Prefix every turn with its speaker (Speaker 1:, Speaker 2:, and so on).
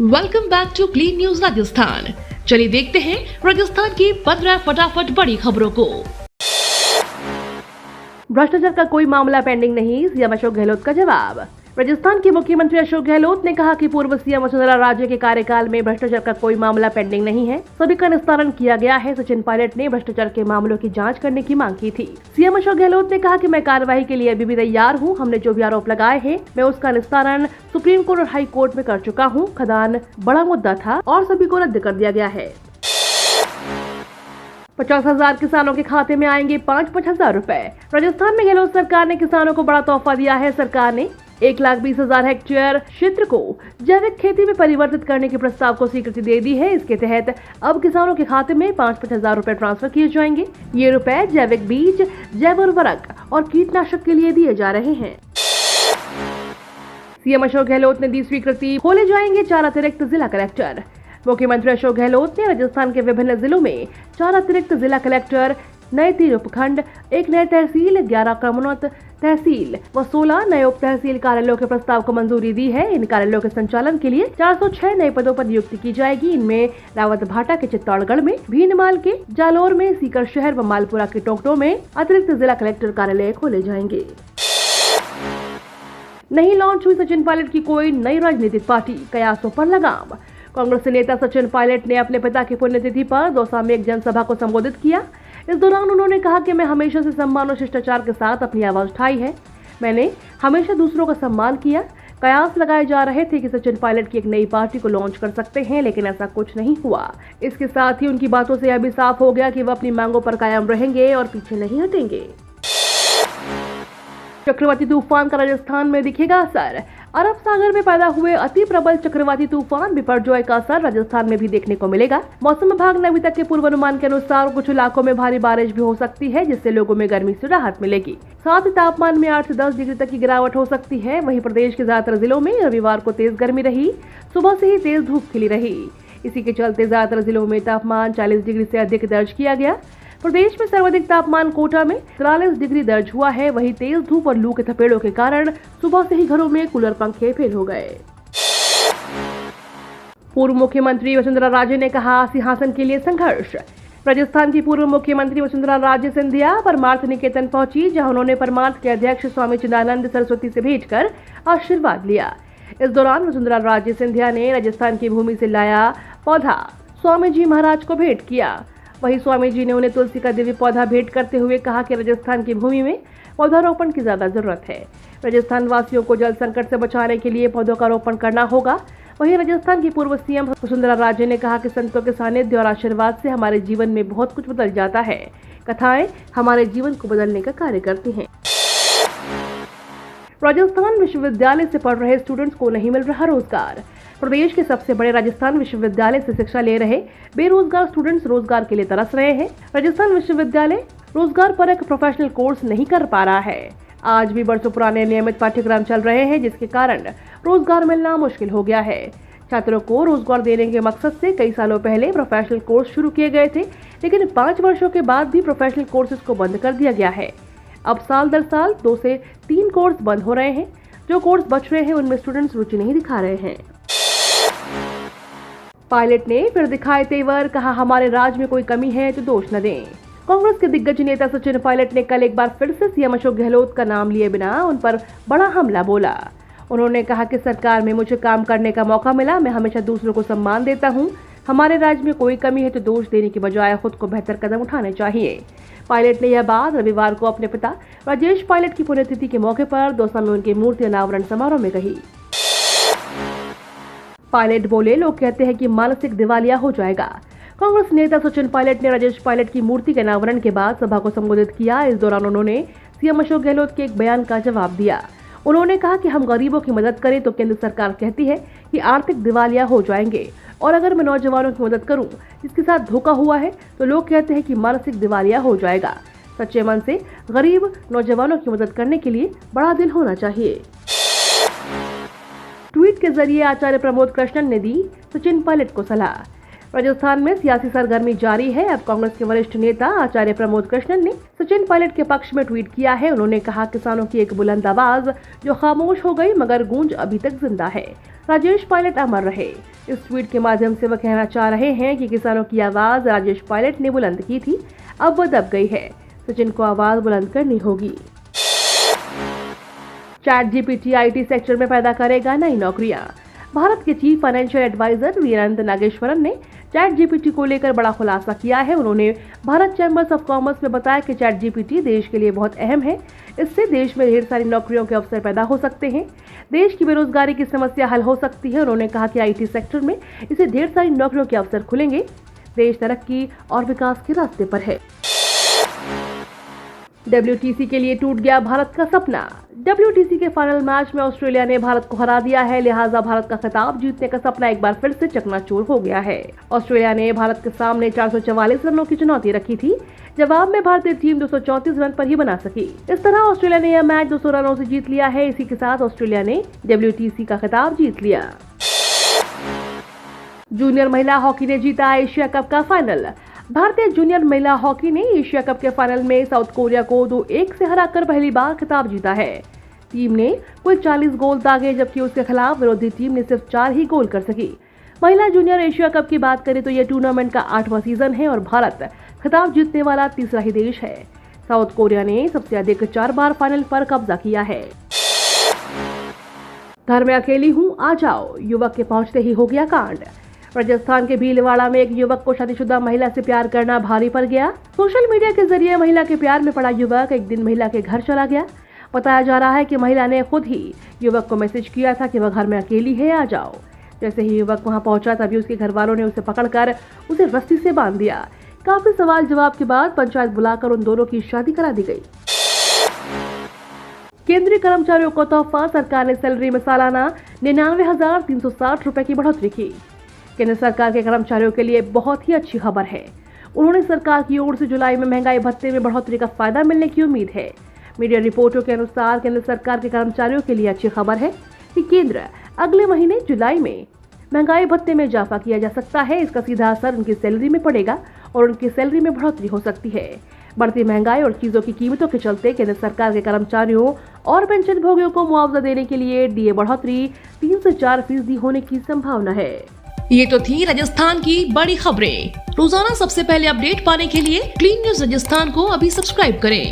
Speaker 1: Welcome back to clean news Rajasthan. चलिए देखते हैं राजस्थान की 15 फटाफट बड़ी खबरों को। भ्रष्टाचार का कोई मामला पेंडिंग नहीं, सीएम अशोक गहलोत का जवाब। राजस्थान के मुख्यमंत्री अशोक गहलोत ने कहा कि पूर्व सीएम वसुंधरा राजे के कार्यकाल में भ्रष्टाचार का कोई मामला पेंडिंग नहीं है, सभी का निस्तारण किया गया है। सचिन पायलट ने भ्रष्टाचार के मामलों की जांच करने की मांग की थी। सीएम अशोक गहलोत ने कहा कि मैं कार्रवाई के लिए अभी भी तैयार हूं। हमने जो भी आरोप लगाए हैं, मैं उसका निस्तारण सुप्रीम कोर्ट और हाई कोर्ट में कर चुका हूं। खदान बड़ा मुद्दा था और सभी को रद्द कर दिया गया है। 50,000 किसानों के खाते में आएंगे 5-5 हजार रुपए। राजस्थान में गहलोत सरकार ने किसानों को बड़ा तोहफा दिया है। सरकार ने 1,20,000 हेक्टेयर क्षेत्र को जैविक खेती में परिवर्तित करने के प्रस्ताव को स्वीकृति दे दी है। इसके तहत अब किसानों के खाते में 5-5 हजार रुपए ट्रांसफर किए जाएंगे। ये रुपए जैविक बीज, जैव उर्वरक और कीटनाशक के लिए दिए जा रहे हैं। सीएम अशोक गहलोत ने दी स्वीकृति, खोले जाएंगे 4 अतिरिक्त जिला कलेक्टर। मुख्यमंत्री अशोक गहलोत ने राजस्थान के विभिन्न जिलों में 4 अतिरिक्त जिला कलेक्टर, नए 3 उपखंड, 1 नए तहसील, 11 क्रमोन्नत तहसील व 16 नए उप तहसील कार्यालयों के प्रस्ताव को मंजूरी दी है। इन कार्यालयों के संचालन के लिए 406 नए पदों पर नियुक्ति की जाएगी। इनमें रावत भाटा के चित्तौड़गढ़ में, भीनमाल के जालोर में, सीकर शहर व मालपुरा के टोंकटो में अतिरिक्त जिला कलेक्टर कार्यालय खोले जाएंगे। नहीं लॉन्च हुई सचिन पायलट की कोई नई राजनीतिक पार्टी, कयासों पर लगाम। कांग्रेस नेता सचिन पायलट ने अपने पिता की पुण्यतिथि पर दौसा में एक जनसभा को संबोधित किया। इस दौरान उन्होंने कहा कि मैं हमेशा से सम्मान और शिष्टाचार के साथ अपनी आवाज उठाई है। मैंने हमेशा दूसरों का सम्मान किया। कयास लगाए जा रहे थे कि सचिन पायलट की एक नई पार्टी को लॉन्च कर सकते हैं, लेकिन ऐसा कुछ नहीं हुआ। इसके साथ ही उनकी बातों से यह भी साफ हो गया कि वह अपनी मांगों पर कायम रहेंगे और पीछे नहीं हटेंगे। चक्रवाती तूफान का राजस्थान में दिखेगा असर। अरब सागर में पैदा हुए अति प्रबल चक्रवाती तूफान बिपरजॉय का असर राजस्थान में भी देखने को मिलेगा। मौसम विभाग ने अभी तक के पूर्वानुमान के अनुसार कुछ इलाकों में भारी बारिश भी हो सकती है, जिससे लोगों में गर्मी से राहत मिलेगी। साथ ही तापमान में 8 से 10 डिग्री तक की गिरावट हो सकती है। वहीं प्रदेश के ज्यादातर जिलों में रविवार को तेज गर्मी रही, सुबह से ही तेज धूप खिली रही। इसी के चलते ज्यादातर जिलों में तापमान 40 डिग्री से अधिक दर्ज किया गया। प्रदेश में सर्वाधिक तापमान कोटा में 43 डिग्री दर्ज हुआ है। वहीं तेज धूप और लू के थपेड़ों के कारण सुबह से ही घरों में कूलर पंखे फेल हो गए। पूर्व मुख्यमंत्री वसुंधरा राजे ने कहा, सिंहासन के लिए संघर्ष। राजस्थान की पूर्व मुख्यमंत्री वसुंधरा राजे सिंधिया परमार्थ निकेतन पहुंची, जहां उन्होंने परमार्थ के अध्यक्ष स्वामी चिदानंद सरस्वती से भेंट कर आशीर्वाद लिया। इस दौरान वसुंधरा राजे सिंधिया ने राजस्थान की भूमि से लाया पौधा स्वामी जी महाराज को भेंट किया। वहीं स्वामी जी ने उन्हें तुलसी का दिव्य पौधा भेंट करते हुए कहा कि राजस्थान की भूमि में पौधारोपण की ज्यादा जरूरत है। राजस्थान वासियों को जल संकट से बचाने के लिए पौधों का रोपण करना होगा। वहीं राजस्थान की पूर्व सीएम वसुंधरा राजे ने कहा कि संतों के सानिध्य और आशीर्वाद से हमारे जीवन में बहुत कुछ बदल जाता है। कथाएं हमारे जीवन को बदलने का कार्य करती हैं। राजस्थान विश्वविद्यालय से पढ़ रहे स्टूडेंट्स को नहीं मिल रहा रोजगार। प्रदेश के सबसे बड़े राजस्थान विश्वविद्यालय से शिक्षा ले रहे बेरोजगार स्टूडेंट्स रोजगार के लिए तरस रहे हैं। राजस्थान विश्वविद्यालय रोजगार पर एक प्रोफेशनल कोर्स नहीं कर पा रहा है। आज भी बरसों पुराने नियमित पाठ्यक्रम चल रहे हैं, जिसके कारण रोजगार मिलना मुश्किल हो गया है। छात्रों को रोजगार देने के मकसद से कई सालों पहले प्रोफेशनल कोर्स शुरू किए गए थे, लेकिन 5 वर्षों के बाद भी प्रोफेशनल कोर्सेज को बंद कर दिया गया है। अब साल दर साल 2 से 3 कोर्स बंद हो रहे हैं। जो कोर्स बच रहे हैं उनमें स्टूडेंट्स रुचि नहीं दिखा रहे हैं। पायलट ने फिर दिखाए तेवर, कहा हमारे राज में कोई कमी है तो दोष न दें। कांग्रेस के दिग्गज नेता सचिन पायलट ने कल एक बार फिर से सीएम अशोक गहलोत का नाम लिए बिना उन पर बड़ा हमला बोला। उन्होंने कहा कि सरकार में मुझे काम करने का मौका मिला, मैं हमेशा दूसरों को सम्मान देता हूं। हमारे राज्य में कोई कमी है तो दोष देने की बजाय खुद को बेहतर कदम उठाने चाहिए। पायलट ने यह बात रविवार को अपने पिता राजेश पायलट की पुण्यतिथि के मौके पर दौसा में उनकी मूर्ति अनावरण समारोह में कही। पायलट बोले, लोग कहते हैं कि मानसिक दिवालिया हो जाएगा। कांग्रेस नेता सचिन पायलट ने राजेश पायलट की मूर्ति के अनावरण के बाद सभा को संबोधित किया। इस दौरान उन्होंने सीएम अशोक गहलोत के एक बयान का जवाब दिया। उन्होंने कहा कि हम गरीबों की मदद करें तो केंद्र सरकार कहती है कि आर्थिक दिवालिया हो जाएंगे, और अगर मैं नौजवानों की मदद करूं जिसके साथ धोखा हुआ है तो लोग कहते हैं कि मानसिक दिवालिया हो जाएगा। सच्चे मन से गरीब नौजवानों की मदद करने के लिए बड़ा दिल होना चाहिए। ट्वीट के जरिए आचार्य प्रमोद कृष्णन ने दी सचिन पायलट को सलाह। राजस्थान में सियासी सरगर्मी जारी है। अब कांग्रेस के वरिष्ठ नेता आचार्य प्रमोद कृष्णन ने सचिन पायलट के पक्ष में ट्वीट किया है। उन्होंने कहा, किसानों की एक बुलंद आवाज जो खामोश हो गई मगर गूंज अभी तक जिंदा है। राजेश पायलट अमर रहे। इस ट्वीट के माध्यम से वह कहना चाह रहे हैं कि किसानों की आवाज राजेश पायलट ने बुलंद की थी, अब वह दब गई है। सचिन को आवाज बुलंद करनी होगी। ChatGPT IT सेक्टर में पैदा करेगा नई नौकरियां। भारत के चीफ फाइनेंशियल एडवाइजर वीरंत नागेश्वरन ने ChatGPT को लेकर बड़ा खुलासा किया है। उन्होंने भारत चैम्बर्स ऑफ कॉमर्स में बताया कि ChatGPT देश के लिए बहुत अहम है। इससे देश में ढेर सारी नौकरियों के अवसर पैदा हो सकते हैं। देश की बेरोजगारी की समस्या हल हो सकती है। उन्होंने कहा कि IT सेक्टर में इससे ढेर सारी नौकरियों के अवसर खुलेंगे। देश तरक्की और विकास के रास्ते पर है। WTC के लिए टूट गया भारत का सपना। WTC के फाइनल मैच में ऑस्ट्रेलिया ने भारत को हरा दिया है, लिहाजा भारत का खिताब जीतने का सपना एक बार फिर से चकनाचूर हो गया है। ऑस्ट्रेलिया ने भारत के सामने 444 रनों की चुनौती रखी थी। जवाब में भारतीय टीम 234 रन पर ही बना सकी। इस तरह ऑस्ट्रेलिया ने यह मैच 200 रनों से जीत लिया है। इसी के साथ ऑस्ट्रेलिया ने WTC का खिताब जीत लिया। जूनियर महिला हॉकी ने जीता एशिया कप का फाइनल। भारतीय जूनियर महिला हॉकी ने एशिया कप के फाइनल में साउथ कोरिया को 2-1 से हराकर पहली बार खिताब जीता है। टीम ने कुल 40 गोल दागे, जबकि उसके खिलाफ विरोधी टीम ने सिर्फ 4 ही गोल कर सकी। महिला जूनियर एशिया कप की बात करें तो यह टूर्नामेंट का 8वां सीजन है और भारत खिताब जीतने वाला तीसरा ही देश है। साउथ कोरिया ने सबसे अधिक 4 बार फाइनल पर कब्जा किया है। घर में अकेली हूँ, आ जाओ, युवक के पहुंचते ही हो गया कांड। राजस्थान के भीलवाड़ा में एक युवक को शादीशुदा महिला से प्यार करना भारी पड़ गया। सोशल मीडिया के जरिए महिला के प्यार में पड़ा युवक एक दिन महिला के घर चला गया। बताया जा रहा है कि महिला ने खुद ही युवक को मैसेज किया था कि वह घर में अकेली है, आ जाओ। जैसे ही युवक वहां पहुंचा तभी उसके घर वालों ने उसे पकड़कर उसे रस्सी से बांध दिया। काफी सवाल जवाब के बाद पंचायत बुलाकर उन दोनों की शादी करा दी गई। केंद्रीय कर्मचारियों को तोहफा, सरकार ने सैलरी में सालाना 99,360 रुपए की बढ़ोतरी की। केंद्र सरकार के कर्मचारियों के लिए बहुत ही अच्छी खबर है। उन्होंने सरकार की ओर से जुलाई में महंगाई भत्ते में बढ़ोतरी का फायदा मिलने की उम्मीद है। मीडिया रिपोर्टों के अनुसार केंद्र सरकार के कर्मचारियों के लिए अच्छी खबर है कि केंद्र अगले महीने जुलाई में महंगाई भत्ते में इजाफा किया जा सकता है। इसका सीधा असर उनकी सैलरी में पड़ेगा और उनकी सैलरी में बढ़ोतरी हो सकती है। बढ़ती महंगाई और चीजों की कीमतों के चलते केंद्र सरकार के कर्मचारियों और पेंशन भोगियों को मुआवजा देने के लिए डीए बढ़ोतरी 3 से 4% होने की संभावना है।
Speaker 2: ये तो थी राजस्थान की बड़ी खबरें। रोजाना सबसे पहले अपडेट पाने के लिए क्लीन न्यूज राजस्थान को अभी सब्सक्राइब करें।